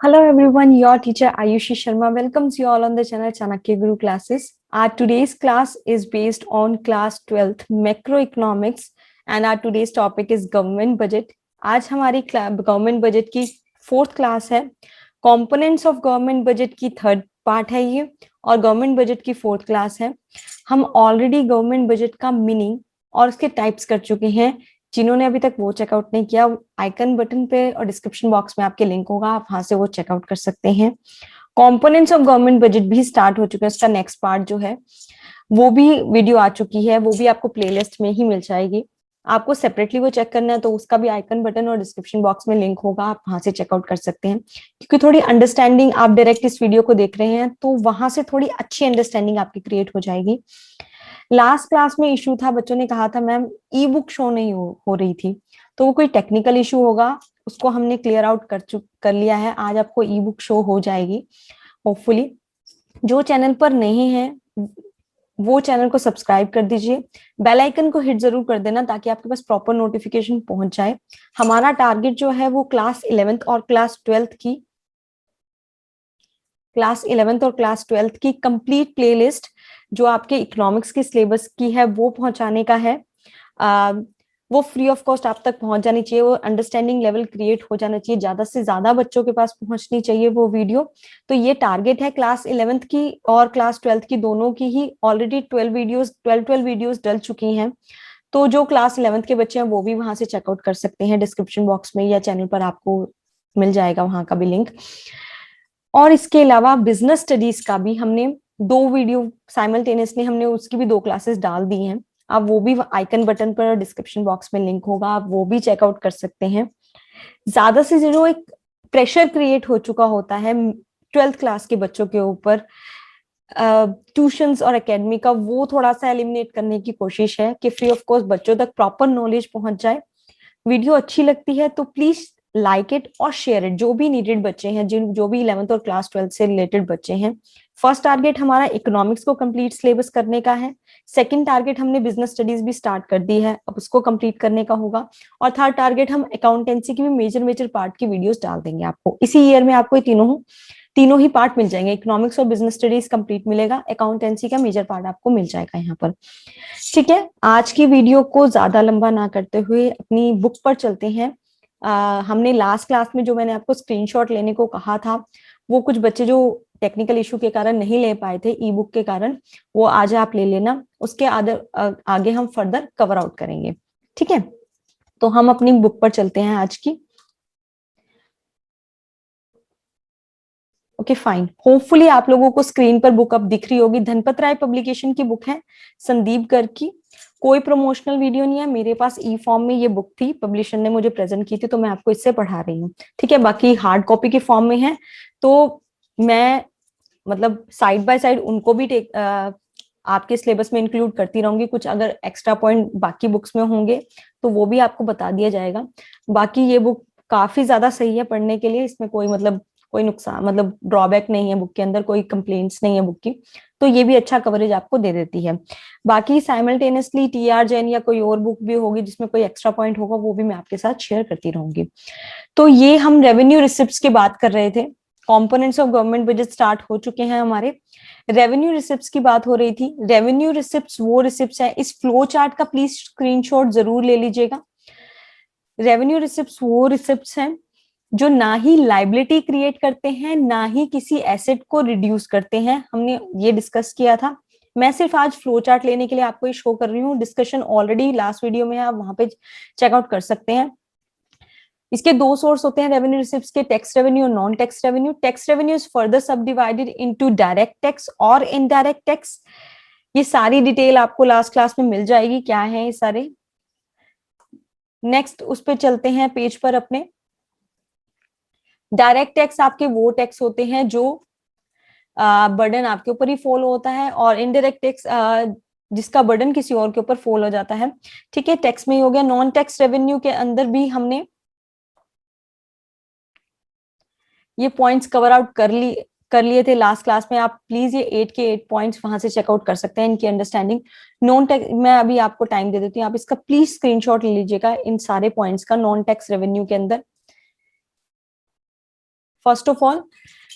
Hello everyone, your teacher Ayushi Sharma welcomes you all on the channel Chanakya Guru classes. Our today's class is based on class 12th macroeconomics and our today's topic is government budget. आज हमारी government budget की fourth class है. Components of government budget की third part है ये और government budget की fourth class है. हम ऑलरेडी गवर्नमेंट बजट का मीनिंग और उसके टाइप्स कर चुके हैं. जिन्होंने अभी तक वो चेकआउट नहीं किया, आइकन बटन पे और डिस्क्रिप्शन बॉक्स में आपके लिंक होगा, आप वहां से वो चेकआउट कर सकते हैं. कंपोनेंट्स ऑफ गवर्नमेंट बजट भी स्टार्ट हो चुके हैं. उसका नेक्स्ट पार्ट जो है वो भी वीडियो आ चुकी है, वो भी आपको प्लेलिस्ट में ही मिल जाएगी. आपको सेपरेटली वो चेक करना है तो उसका भी आइकन बटन और डिस्क्रिप्शन बॉक्स में लिंक होगा, आप वहां से चेकआउट कर सकते हैं. क्योंकि थोड़ी अंडरस्टैंडिंग, आप डायरेक्ट इस वीडियो को देख रहे हैं तो वहां से थोड़ी अच्छी अंडरस्टैंडिंग आपकी क्रिएट हो जाएगी. लास्ट क्लास में इशू था, बच्चों ने कहा था मैम ई बुक शो नहीं हो रही थी, तो वो कोई टेक्निकल इशू होगा, उसको हमने क्लियर आउट कर लिया है. आज आपको ई बुक शो हो जाएगी होपफुली. जो चैनल पर नहीं है वो चैनल को सब्सक्राइब कर दीजिए, बेल आइकन को हिट जरूर कर देना ताकि आपके पास प्रॉपर नोटिफिकेशन पहुंच जाए. हमारा टारगेट जो है वो क्लास 11th और क्लास 12th की कंप्लीट प्लेलिस्ट जो आपके इकोनॉमिक्स के सिलेबस की है वो पहुंचाने का है. वो फ्री ऑफ कॉस्ट आप तक पहुंच जानी चाहिए, वो अंडरस्टैंडिंग लेवल क्रिएट हो जाना चाहिए, ज्यादा से ज्यादा बच्चों के पास पहुंचनी चाहिए वो वीडियो. तो ये टारगेट है. क्लास 11th की और क्लास 12th की दोनों की ही ऑलरेडी 12 वीडियोस डल चुकी हैं. तो जो क्लास 11th के बच्चे हैं वो भी वहां से चेकआउट कर सकते हैं. डिस्क्रिप्शन बॉक्स में या चैनल पर आपको मिल जाएगा वहां का भी लिंक. और इसके अलावा बिजनेस स्टडीज का भी हमने 2 वीडियो साइमल्टेनियसली हमने उसकी भी 2 क्लासेस डाल दी हैं. आप वो भी आइकन बटन पर डिस्क्रिप्शन बॉक्स में लिंक होगा, आप वो भी चेकआउट कर सकते हैं. ज्यादा से जो एक प्रेशर क्रिएट हो चुका होता है 12th क्लास के बच्चों के ऊपर ट्यूशंस और एकेडमी का, वो थोड़ा सा एलिमिनेट करने की कोशिश है कि फ्री ऑफ कॉस्ट बच्चों तक प्रॉपर नॉलेज पहुंच जाए. वीडियो अच्छी लगती है तो प्लीज लाइक इट और शेयर इट. जो भी नीडेड बच्चे हैं, जो भी 11th और क्लास 12th से रिलेटेड बच्चे हैं, फर्स्ट टारगेट हमारा इकोनॉमिक्स को कंप्लीट सिलेबस करने का है. सेकंड टारगेट हमने बिजनेस स्टडीज भी स्टार्ट कर दी है, अब उसको कंप्लीट करने का होगा. और थर्ड टारगेट हम अकाउंटेंसी की भी मेजर पार्ट की वीडियोस डाल देंगे आपको. इसी ईयर में आपको तीनों ही पार्ट मिल जाएंगे. इकोनॉमिक्स और बिजनेस स्टडीज कंप्लीट मिलेगा, अकाउंटेंसी का मेजर पार्ट आपको मिल जाएगा यहाँ पर. ठीक है, आज की वीडियो को ज्यादा लंबा ना करते हुए अपनी बुक पर चलते हैं. हमने लास्ट क्लास में जो मैंने आपको स्क्रीनशॉट लेने को कहा था, वो कुछ बच्चे जो टेक्निकल इशू के कारण नहीं ले पाए थे ई बुक के कारण, वो आज आप ले लेना. उसके आगे हम फर्दर कवर आउट करेंगे. ठीक है, तो हम अपनी बुक पर चलते हैं आज की. ओके फाइन, होपफुली आप लोगों को स्क्रीन पर बुक अब दिख रही होगी. धनपत राय पब्लिकेशन की बुक है, संदीप गर्ग की. कोई प्रमोशनल वीडियो नहीं है, मेरे पास ई फॉर्म में ये बुक थी, पब्लिशर ने मुझे प्रेजेंट की थी तो मैं आपको इससे पढ़ा रही हूँ. ठीक है, बाकी हार्ड कॉपी के फॉर्म में है तो मैं मतलब साइड बाय साइड उनको भी आपके सिलेबस में इंक्लूड करती रहूंगी. कुछ अगर एक्स्ट्रा पॉइंट बाकी बुक्स में होंगे तो वो भी आपको बता दिया जाएगा. बाकी ये बुक काफी ज्यादा सही है पढ़ने के लिए, इसमें कोई नुकसान मतलब ड्रॉबैक नहीं है बुक के अंदर, कोई कंप्लेंट्स नहीं है बुक की, तो ये भी अच्छा कवरेज आपको दे देती है. बाकी साइमल्टेनियसली टीआर जैन या कोई और बुक भी होगी जिसमें कोई एक्स्ट्रा पॉइंट होगा, वो भी मैं आपके साथ शेयर करती रहूंगी. तो ये हम रेवेन्यू रिसिप्ट्स की बात कर रहे थे. Components of government budget start हो चुके हैं हमारे. रेवेन्यू रिसिप्ट्स की बात हो रही थी. रेवेन्यू रिसिप्ट्स वो रिसिप्ट्स है, इस फ्लो चार्ट का प्लीज स्क्रीनशॉट जरूर ले लीजिएगा. रेवेन्यू रिसिप्ट्स वो रिसिप्ट्स हैं जो ना ही लाइबिलिटी क्रिएट करते हैं ना ही किसी एसेट को रिड्यूस करते हैं. हमने ये डिस्कस किया था. मैं सिर्फ आज फ्लो चार्ट लेने के लिए आपको ये शो कर रही हूँ. डिस्कशन ऑलरेडी लास्ट वीडियो में, आप वहां पे चेकआउट कर सकते हैं. इसके 2 सोर्स होते हैं रेवेन्यू रिसिप्ट्स के, टैक्स रेवेन्यू और non tax revenue. Tax revenue is further सब डिवाइडेड इनटू डायरेक्ट टैक्स और इनडायरेक्ट टैक्स. ये सारी डिटेल आपको लास्ट क्लास में मिल जाएगी, क्या है ये सारे. नेक्स्ट उस पर चलते हैं पेज पर अपने. डायरेक्ट टैक्स आपके वो टैक्स होते हैं जो बर्डन आपके ऊपर ही फॉल होता है, और इनडायरेक्ट टैक्स जिसका बर्डन किसी और के ऊपर फॉल हो जाता है. ठीक है, टैक्स में ही हो गया. नॉन टैक्स रेवेन्यू के अंदर भी हमने ये पॉइंट्स कवर आउट कर लिए थे लास्ट क्लास में. आप प्लीज ये 8 के 8 पॉइंट्स वहां से चेकआउट कर सकते हैं, इनकी अंडरस्टैंडिंग. नॉन टैक्स मैं अभी आपको टाइम दे देती हूँ, आप इसका प्लीज स्क्रीनशॉट ले लीजिएगा इन सारे पॉइंट्स का नॉन टैक्स रेवेन्यू के अंदर. First of all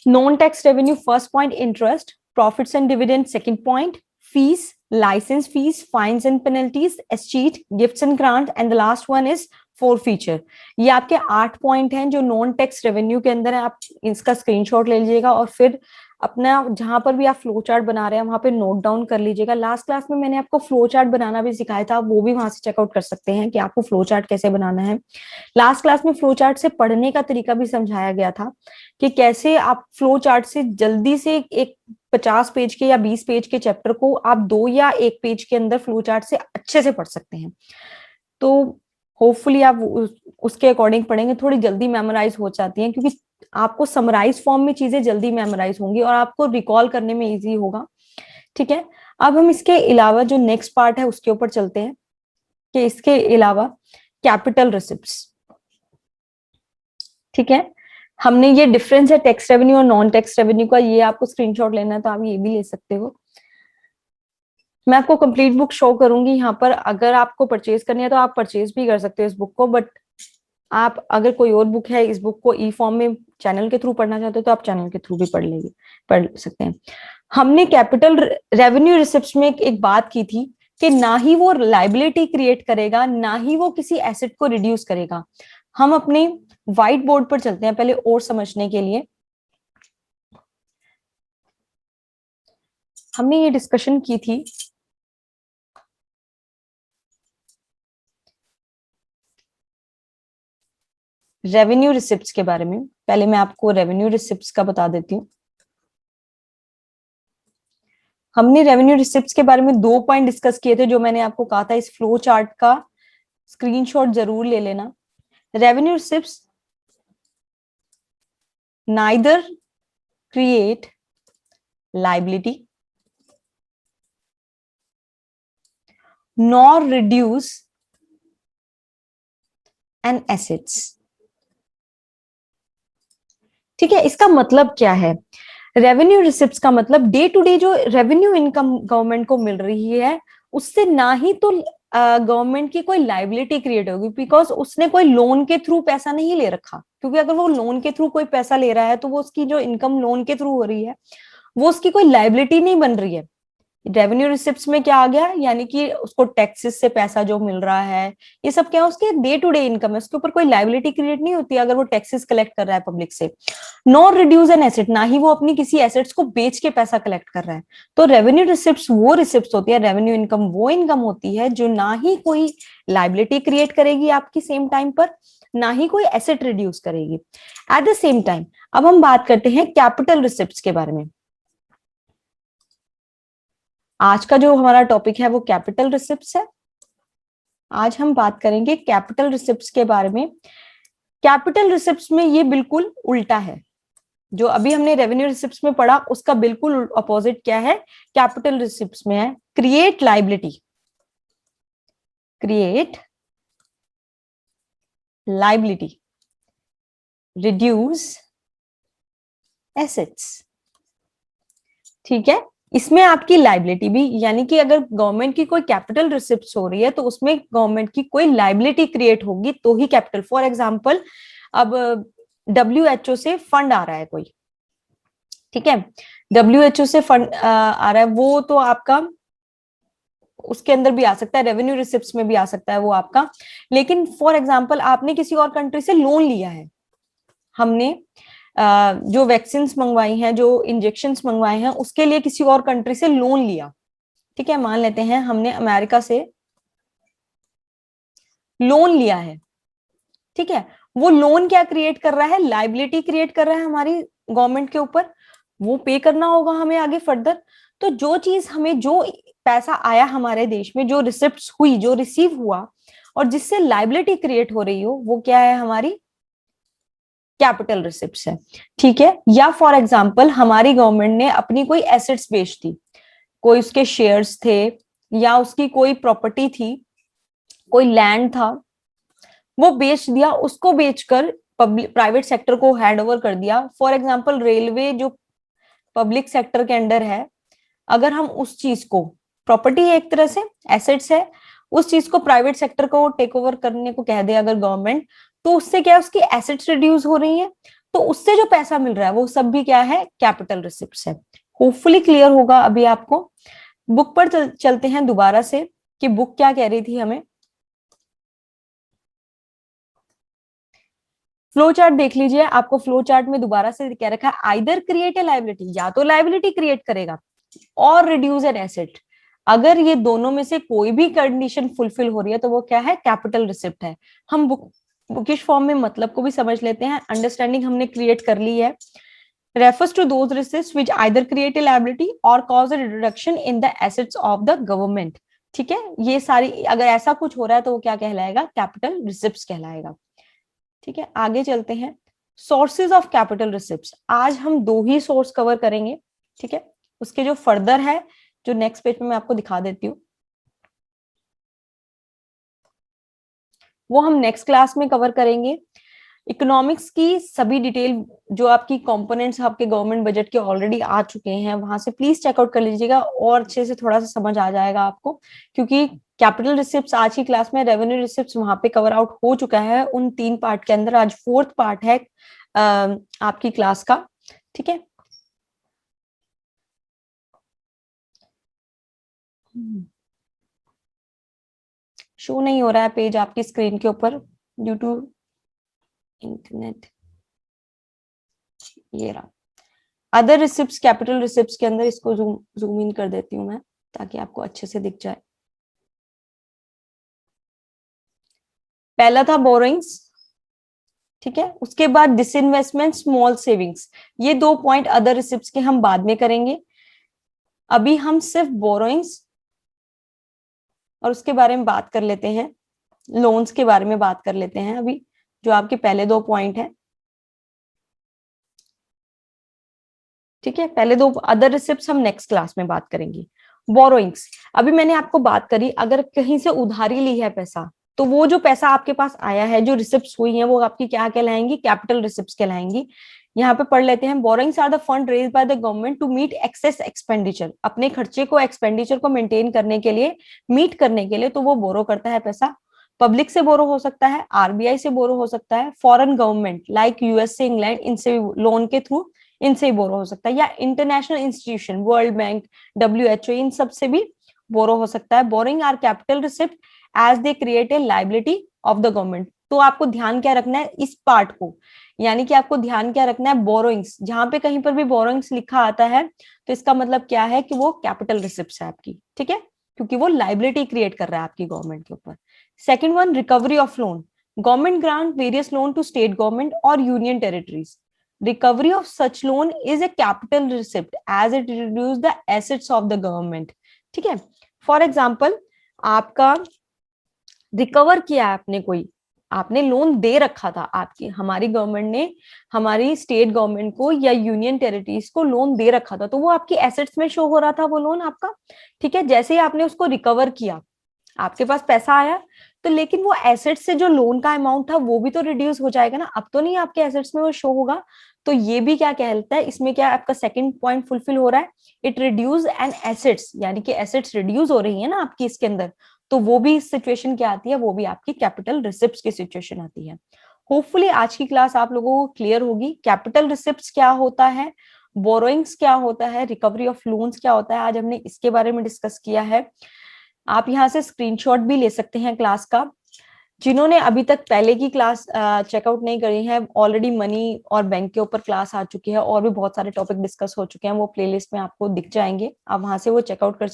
non tax revenue, first point interest, profits and dividend second point, fees, license fees, fines and penalties, escheat, gifts and grant, and the last one is forfeiture. ये आपके 8 point हैं जो non tax revenue के अंदर है। आप इसका screenshot ले लीजिएगा और फिर अपना जहां पर भी आप फ्लो चार्ट बना रहे हैं वहां पे नोट डाउन कर लीजिएगा। लास्ट क्लास में मैंने आपको फ्लो चार्ट बनाना भी सिखाया था, वो भी वहां से चेकआउट कर सकते हैं कि आपको फ्लो चार्ट कैसे बनाना है। लास्ट क्लास में फ्लो चार्ट से पढ़ने का तरीका भी समझाया गया था कि कैसे आप फ्लो चार्ट से जल्दी से एक 50 पेज के या 20 पेज के चैप्टर को आप 2 या 1 पेज के अंदर फ्लो चार्ट से अच्छे से पढ़ सकते हैं। तो होपफुली आप उसके अकॉर्डिंग पढ़ेंगे, थोड़ी जल्दी मेमोराइज हो जाती हैं क्योंकि आपको समराइज फॉर्म में चीजें जल्दी मेमोराइज होंगी और आपको रिकॉल करने में इजी होगा। ठीक है, अब हम इसके अलावा जो नेक्स्ट पार्ट है उसके ऊपर चलते हैं कि इसके अलावा कैपिटल रिसिप्ट्स। ठीक है, हमने ये डिफरेंस है टैक्स रेवेन्यू और नॉन टैक्स रेवेन्यू का, ये आपको स्क्रीनशॉट लेना है तो आप ये भी ले सकते हो। मैं आपको कंप्लीट बुक शो करूंगी यहाँ पर, अगर आपको परचेज करनी है तो आप परचेज भी कर सकते हो इस बुक को, बट आप अगर कोई और बुक है इस बुक को ई फॉर्म में चैनल के थ्रू पढ़ना चाहते हो तो आप चैनल के थ्रू भी पढ़ सकते हैं। हमने कैपिटल रेवेन्यू रिसिप्ट्स में एक बात की थी कि ना ही वो लाइबिलिटी क्रिएट करेगा ना ही वो किसी एसेट को रिड्यूस करेगा। हम अपने व्हाइट बोर्ड पर चलते हैं पहले और समझने के लिए। हमने ये डिस्कशन की थी रेवेन्यू रिसिप्ट्स के बारे में। पहले मैं आपको रेवेन्यू रिसिप्ट्स का बता देती हूँ। हमने रेवेन्यू रिसिप्ट्स के बारे में 2 पॉइंट डिस्कस किए थे जो मैंने आपको कहा था इस फ्लो चार्ट का स्क्रीनशॉट जरूर ले लेना। Revenue receipts neither create liability nor reduce an assets. ठीक है, इसका मतलब क्या है? रेवेन्यू रिसिप्ट्स का मतलब डे टू डे जो रेवेन्यू इनकम गवर्नमेंट को मिल रही है उससे ना ही तो गवर्नमेंट की कोई लाइबिलिटी क्रिएट होगी, बिकॉज उसने कोई लोन के थ्रू पैसा नहीं ले रखा। क्योंकि अगर वो लोन के थ्रू कोई पैसा ले रहा है तो वो उसकी जो इनकम लोन के थ्रू हो रही है वो उसकी कोई लाइबिलिटी नहीं बन रही है। रेवेन्यू रिसिप्ट्स में क्या आ गया, यानी कि उसको टैक्सेस से पैसा जो मिल रहा है ये सब क्या है, उसके डे टू डे इनकम है, उसके ऊपर कोई लाइबिलिटी क्रिएट नहीं होती अगर वो टैक्सेस कलेक्ट कर रहा है पब्लिक से। नॉर रिड्यूस एन एसेट, ना ही वो अपनी किसी एसेट्स को बेच के पैसा कलेक्ट कर रहा है। तो रेवेन्यू रिसिप्ट्स वो रिसिप्ट्स होती है, रेवेन्यू इनकम वो इनकम होती है जो ना ही कोई लाइबिलिटी क्रिएट करेगी आपकी सेम टाइम पर, ना ही कोई एसेट रिड्यूस करेगी एट द सेम टाइम। अब हम बात करते हैं कैपिटल रिसिप्ट्स के बारे में। आज का जो हमारा टॉपिक है वो कैपिटल रिसिप्ट्स है। आज हम बात करेंगे कैपिटल रिसिप्ट्स के बारे में। कैपिटल रिसिप्ट्स में ये बिल्कुल उल्टा है, जो अभी हमने रेवेन्यू रिसिप्ट्स में पढ़ा उसका बिल्कुल अपोजिट क्या है, कैपिटल रिसिप्ट्स में है create liability, create liability, reduce assets. ठीक है, इसमें आपकी लाइबिलिटी भी, यानी कि अगर गवर्नमेंट की कोई कैपिटल रिसिप्ट्स हो रही है तो उसमें गवर्नमेंट की कोई लाइबिलिटी क्रिएट होगी तो ही कैपिटल। फॉर एग्जांपल अब WHO से फंड आ रहा है कोई, ठीक है, WHO से फंड आ रहा है, वो तो आपका उसके अंदर भी आ सकता है, रेवेन्यू रिसिप्ट्स में भी आ सकता है वो आपका। लेकिन फॉर एग्जांपल आपने किसी और कंट्री से लोन लिया है, हमने जो वैक्सीन मंगवाई हैं, जो इंजेक्शंस मंगवाए हैं उसके लिए किसी और कंट्री से लोन लिया। ठीक है, मान लेते हैं हमने अमेरिका से लोन लिया है। ठीक है, वो लोन क्या क्रिएट कर रहा है, लाइबिलिटी क्रिएट कर रहा है हमारी गवर्नमेंट के ऊपर, वो पे करना होगा हमें आगे फर्दर। तो जो चीज हमें, जो पैसा आया हमारे देश में, जो रिसिप्ट्स हुई, जो रिसीव हुआ और जिससे लाइबिलिटी क्रिएट हो रही हो, वो क्या है, हमारी कैपिटल रिसिप्ट्स है। ठीक है, या फॉर एग्जांपल हमारी गवर्नमेंट ने अपनी कोई एसेट्स बेच दी, कोई उसके शेयर्स थे या उसकी कोई प्रॉपर्टी थी, कोई लैंड था, वो बेच दिया, उसको बेचकर पब्लिक प्राइवेट सेक्टर को हैंड ओवर कर दिया। फॉर एग्जांपल रेलवे जो पब्लिक सेक्टर के अंडर है, अगर हम उस चीज को, प्रॉपर्टी है एक तरह से, एसेट्स है, उस चीज को प्राइवेट सेक्टर को टेक ओवर करने को कह दे अगर गवर्नमेंट, तो उससे क्या है, उसकी एसेट्स रिड्यूस हो रही है, तो उससे जो पैसा मिल रहा है वो सब भी क्या है, कैपिटल रिसिप्ट्स है। होपफुली क्लियर होगा अभी आपको। बुक पर चलते हैं दोबारा से कि बुक क्या कह रही थी हमें। फ्लो चार्ट देख लीजिए, आपको फ्लो चार्ट में दोबारा से कह रखा है आइदर क्रिएट ए लाइबिलिटी, या तो लाइबिलिटी क्रिएट करेगा और रिड्यूस एन एसेट। अगर ये दोनों में से कोई भी कंडीशन फुलफिल हो रही है तो वो क्या है, कैपिटल रिसिप्ट है। हम बुकिश फॉर्म में मतलब को भी समझ लेते हैं, अंडरस्टैंडिंग हमने क्रिएट कर ली है। refers to those receipts which either create a liability or cause a reduction in the assets of the government। ठीक है, ये सारी अगर ऐसा कुछ हो रहा है तो वो क्या कहलाएगा, कैपिटल रिसिप्ट्स कहलाएगा। ठीक है, आगे चलते हैं। सोर्सेज ऑफ कैपिटल रिसिप्ट्स, आज हम दो ही सोर्स कवर करेंगे। ठीक है, उसके जो फर्दर है, जो नेक्स्ट पेज में मैं आपको दिखा देती हूँ, वो हम नेक्स्ट क्लास में कवर करेंगे। इकोनॉमिक्स की सभी डिटेल जो आपकी कंपोनेंट्स आपके गवर्नमेंट बजट के ऑलरेडी आ चुके हैं, वहां से प्लीज चेकआउट कर लीजिएगा और अच्छे से थोड़ा सा समझ आ जाएगा आपको। क्योंकि कैपिटल रिसिप्ट्स आज की क्लास में, रेवेन्यू रिसिप्ट्स वहां पे कवर आउट हो चुका है उन 3 पार्ट के अंदर। आज 4th पार्ट है आपकी क्लास का। ठीक है, शो नहीं हो रहा है पेज आपकी स्क्रीन के ऊपर ड्यू टू इंटरनेट। ये रहा अदर रिसिप्ट्स, कैपिटल रिसिप्ट्स के अंदर, इसको जूम इन कर देती हूँ मैं ताकि आपको अच्छे से दिख जाए। पहला था बोरोइंग्स, ठीक है, उसके बाद डिसइन्वेस्टमेंट, स्मॉल सेविंग्स। ये 2 पॉइंट अदर रिसिप्ट्स के हम बाद में करेंगे। अभी हम सिर्फ बोरोइंग्स और उसके बारे में बात कर लेते हैं, लोन्स के बारे में बात कर लेते हैं अभी, जो आपके पहले 2 पॉइंट हैं। ठीक है, पहले 2 अदर रिसिप्ट्स हम नेक्स्ट क्लास में बात करेंगे। बोरोइंग्स, अभी मैंने आपको बात करी, अगर कहीं से उधारी ली है पैसा, तो वो जो पैसा आपके पास आया है, जो रिसिप्ट्स हुई हैं, वो आपकी क्या कहलाएंगी, कैपिटल रिसिप्ट्स कहलाएंगी। यहाँ पे पढ़ लेते हैं। Borrowings are the fund raised by the government to meet excess expenditure, अपने खर्चे को, एक्सपेंडिचर को मेंटेन करने के लिए, मीट करने के लिए, तो वो बोरो करता है पैसा। पब्लिक से बोरो हो सकता है, आरबीआई से बोरो हो सकता है, foreign government like USA, England, इनसे लोन के थ्रू इनसे ही बोरो हो सकता है, या international institution, world bank, WHO, इन सब से भी बोरो हो सकता है। Borrowing are capital receipt as they create a liability of the government. तो आपको ध्यान क्या रखना है इस पार्ट को, यानी कि आपको ध्यान क्या रखना है, बोरोइंग्स, जहां पे कहीं पर भी बोरोइंग्स लिखा आता है तो इसका मतलब क्या है कि वो कैपिटल रिसिप्ट है आपकी। ठीक है, क्योंकि वो लाइबिलिटी क्रिएट कर रहा है आपकी गवर्नमेंट के ऊपर। Second one, recovery of loan. Government grant various loan to state government और union territories. Recovery of such loan is a capital receipt as it reduce the assets of the government। ठीक है, for example आपका recover किया आपने, कोई आपने loan दे रखा था, आपकी हमारी गवर्नमेंट ने हमारी स्टेट गवर्नमेंट को या यूनियन टेरिटरीज को लोन दे रखा था, तो वो आपकी एसेट्स में शो हो रहा था वो लोन आपका। ठीक है, जैसे ही आपने उसको रिकवर किया, आपके पास पैसा आया, तो लेकिन वो एसेट्स से जो लोन का अमाउंट था वो भी तो रिड्यूस हो जाएगा ना, अब तो नहीं आपके एसेट्स में वो शो होगा। तो ये भी क्या कहता है, इसमें क्या आपका सेकंड पॉइंट फुलफिल हो रहा है, इट रिड्यूस एन एसेट्स, यानी कि एसेट्स रिड्यूस हो रही है ना आपकी इसके अंदर, तो वो भी सिचुएशन क्या आती है, वो भी आपकी कैपिटल रिसिप्ट्स की सिचुएशन आती है। होपफुली आज की क्लास आप लोगों को क्लियर होगी, कैपिटल रिसिप्ट्स क्या होता है, बोरोइंग्स क्या होता है, रिकवरी ऑफ लोन्स क्या होता है, आज हमने इसके बारे में डिस्कस किया है। आप यहाँ से स्क्रीनशॉट भी ले सकते हैं क्लास का। जिन्होंने अभी तक पहले की क्लास चेकआउट नहीं करी है, ऑलरेडी मनी और बैंक के ऊपर क्लास आ चुकी है और भी बहुत सारे टॉपिक डिस्कस हो चुके हैं, वो प्लेलिस्ट में आपको दिख जाएंगे, आप वहां से वो चेकआउट कर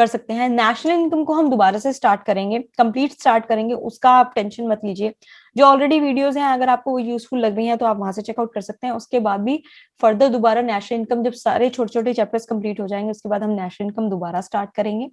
सकते हैं। नेशनल इनकम को हम दोबारा से स्टार्ट करेंगे, कंप्लीट स्टार्ट करेंगे, उसका आप टेंशन मत लीजिए। जो ऑलरेडी वीडियोज हैं, अगर आपको वो यूजफुल लग रही हैं तो आप वहां से चेकआउट कर सकते हैं। उसके बाद भी फर्दर दोबारा नेशनल इनकम, जब सारे छोटे छोटे चैप्टर्स कंप्लीट हो जाएंगे, उसके बाद हम नेशनल इनकम दोबारा स्टार्ट करेंगे।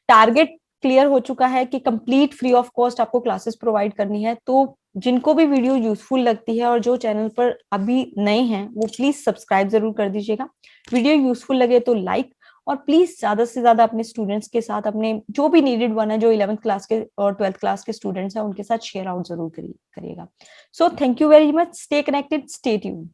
टारगेट क्लियर हो चुका है कि कंप्लीट फ्री ऑफ कॉस्ट आपको क्लासेस प्रोवाइड करनी है। तो जिनको भी वीडियो यूजफुल लगती है और जो चैनल पर अभी नए हैं, वो प्लीज सब्सक्राइब जरूर कर दीजिएगा। वीडियो यूजफुल लगे तो लाइक, और प्लीज ज्यादा से ज्यादा अपने स्टूडेंट्स के साथ, अपने जो भी नीडेड वन है, जो 11th क्लास के और 12th क्लास के स्टूडेंट्स हैं, उनके साथ शेयर आउट जरूर करिएगा। So thank you very much, stay connected, stay tuned.